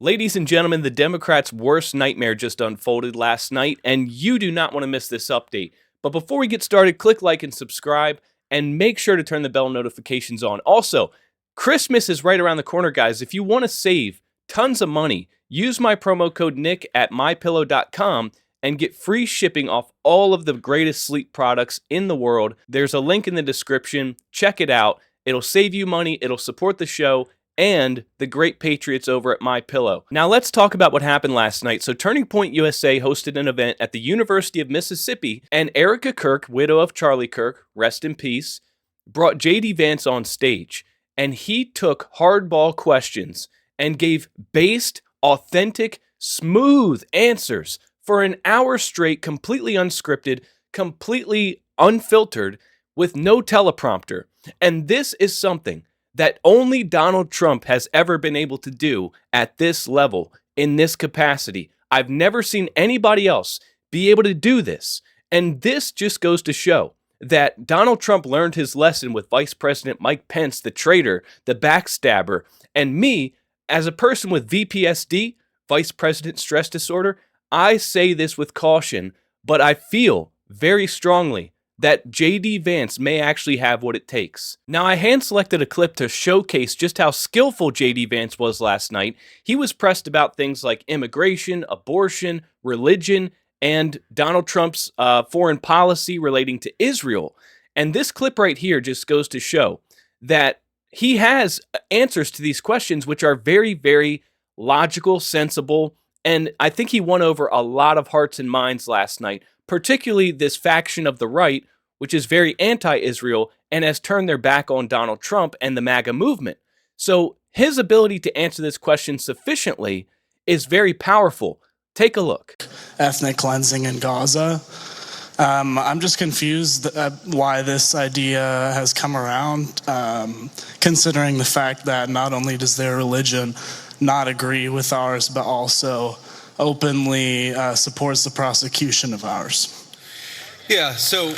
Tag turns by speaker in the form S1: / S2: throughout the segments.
S1: Ladies and gentlemen, the Democrats' worst nightmare just unfolded last night, and you do not want to miss this update. But before we get started, click like and subscribe, and make sure to turn the bell notifications on. Also, Christmas is right around the corner, guys. If you want to save tons of money, use my promo code Nick at MyPillow.com and get free shipping off all of the greatest sleep products in the world. There's a link in the description. Check it out. It'll save you money. It'll support the show and the great patriots over at MyPillow. Now let's talk about what happened last night. So Turning Point USA hosted an event at the University of Mississippi, and Erica Kirk, widow of Charlie Kirk, rest in peace, brought J.D. Vance on stage, and he took hardball questions and gave based, authentic, smooth answers for an hour straight, completely unscripted, completely unfiltered, with no teleprompter. And this is something that only Donald Trump has ever been able to do at this level, in this capacity. I've never seen anybody else be able to do this. And this just goes to show that Donald Trump learned his lesson with Vice President Mike Pence, the traitor, the backstabber. And me, as a person with VPSD, Vice President Stress Disorder, I say this with caution, but I feel very strongly that J.D. Vance may actually have what it takes. Now, I hand-selected a clip to showcase just how skillful J.D. Vance was last night. He was pressed about things like immigration, abortion, religion, and Donald Trump's foreign policy relating to Israel. And this clip right here just goes to show that he has answers to these questions, which are very, very logical, sensible, and I think he won over a lot of hearts and minds last night, particularly this faction of the right, which is very anti-Israel and has turned their back on Donald Trump and the MAGA movement. So his ability to answer this question sufficiently is very powerful. Take a look.
S2: Ethnic cleansing in Gaza. I'm just confused why this idea has come around, considering the fact that not only does their religion not agree with ours, but also openly supports the prosecution of ours.
S3: Yeah, so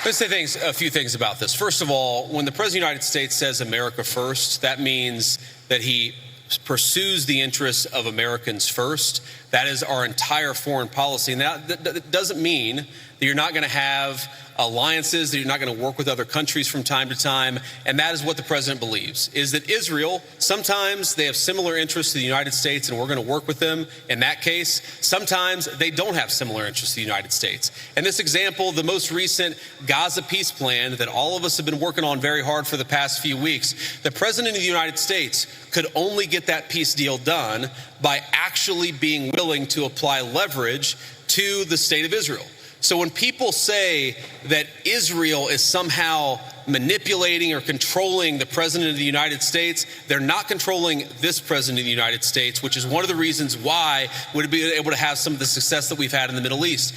S3: let's say a few things about this. First of all, when the President of the United States says America first, that means that he pursues the interests of Americans first. That is our entire foreign policy. And that doesn't mean that you're not going to have alliances, that you're not going to work with other countries from time to time. And that is what the president believes, is that Israel, sometimes they have similar interests to the United States and we're going to work with them in that case. Sometimes they don't have similar interests to the United States. And this example, the most recent Gaza peace plan that all of us have been working on very hard for the past few weeks, the president of the United States could only get that peace deal done by actually being willing to apply leverage to the state of Israel. So when people say that Israel is somehow manipulating or controlling the president of the United States, they're not controlling this president of the United States, which is one of the reasons why we'd be able to have some of the success that we've had in the Middle East.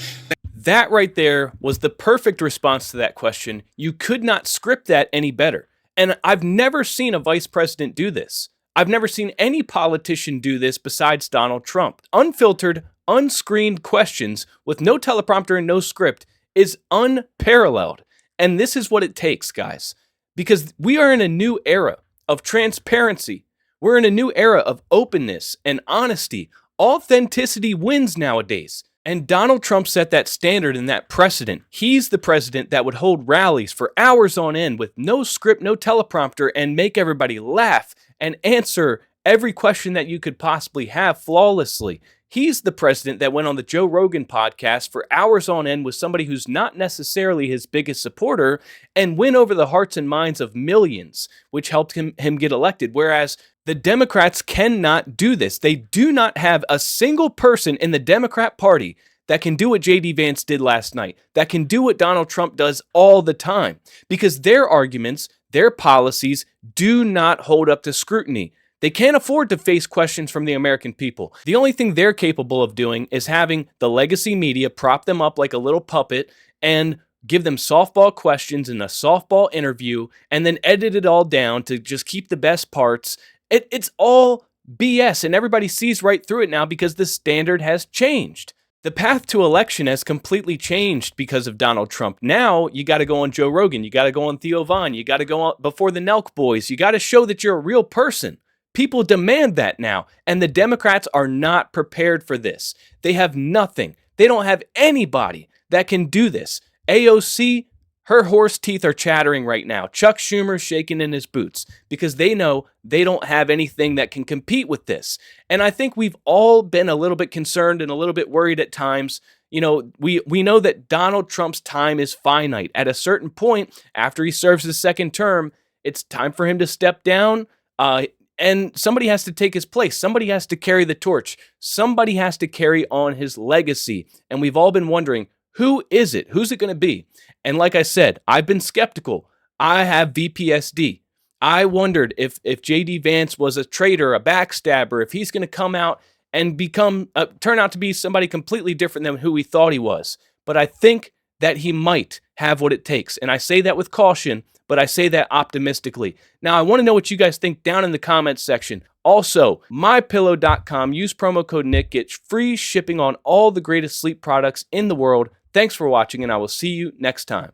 S1: That right there was the perfect response to that question. You could not script that any better. And I've never seen a vice president do this. I've never seen any politician do this besides Donald Trump. Unfiltered, unscreened questions with no teleprompter and no script is unparalleled. And this is what it takes, guys, because we are in a new era of transparency. We're in a new era of openness and honesty. Authenticity wins nowadays. And Donald Trump set that standard and that precedent. He's the president that would hold rallies for hours on end with no script, no teleprompter, and make everybody laugh and answer every question that you could possibly have flawlessly. He's the president that went on the Joe Rogan podcast for hours on end with somebody who's not necessarily his biggest supporter and win over the hearts and minds of millions, which helped him get elected. Whereas the Democrats cannot do this. They do not have a single person in the Democrat Party that can do what J.D. Vance did last night, that can do what Donald Trump does all the time, because their arguments, their policies do not hold up to scrutiny. They can't afford to face questions from the American people. The only thing they're capable of doing is having the legacy media prop them up like a little puppet and give them softball questions in a softball interview and then edit it all down to just keep the best parts. It's all BS, and everybody sees right through it now because the standard has changed. The path to election has completely changed because of Donald Trump. Now you got to go on Joe Rogan, you got to go on Theo Vaughn, you got to go on before the Nelk Boys, you got to show that you're a real person. People demand that now, and the Democrats are not prepared for this. They have nothing. They don't have anybody that can do this. AOC, her horse teeth are chattering right now. Chuck Schumer's shaking in his boots because they know they don't have anything that can compete with this. And I think we've all been a little bit concerned and a little bit worried at times. You know, we know that Donald Trump's time is finite. At a certain point, after he serves his second term, it's time for him to step down. And somebody has to take his place. Somebody has to carry the torch. Somebody has to carry on his legacy. And we've all been wondering, who is it? Who's it going to be? And like I said, I've been skeptical. I have VPSD. I wondered if J.D. Vance was a traitor, a backstabber, if he's going to come out and turn out to be somebody completely different than who we thought he was. But I think that he might have what it takes. And I say that with caution, but I say that optimistically. Now, I want to know what you guys think down in the comments section. Also, MyPillow.com, use promo code Nick, get free shipping on all the greatest sleep products in the world. Thanks for watching, and I will see you next time.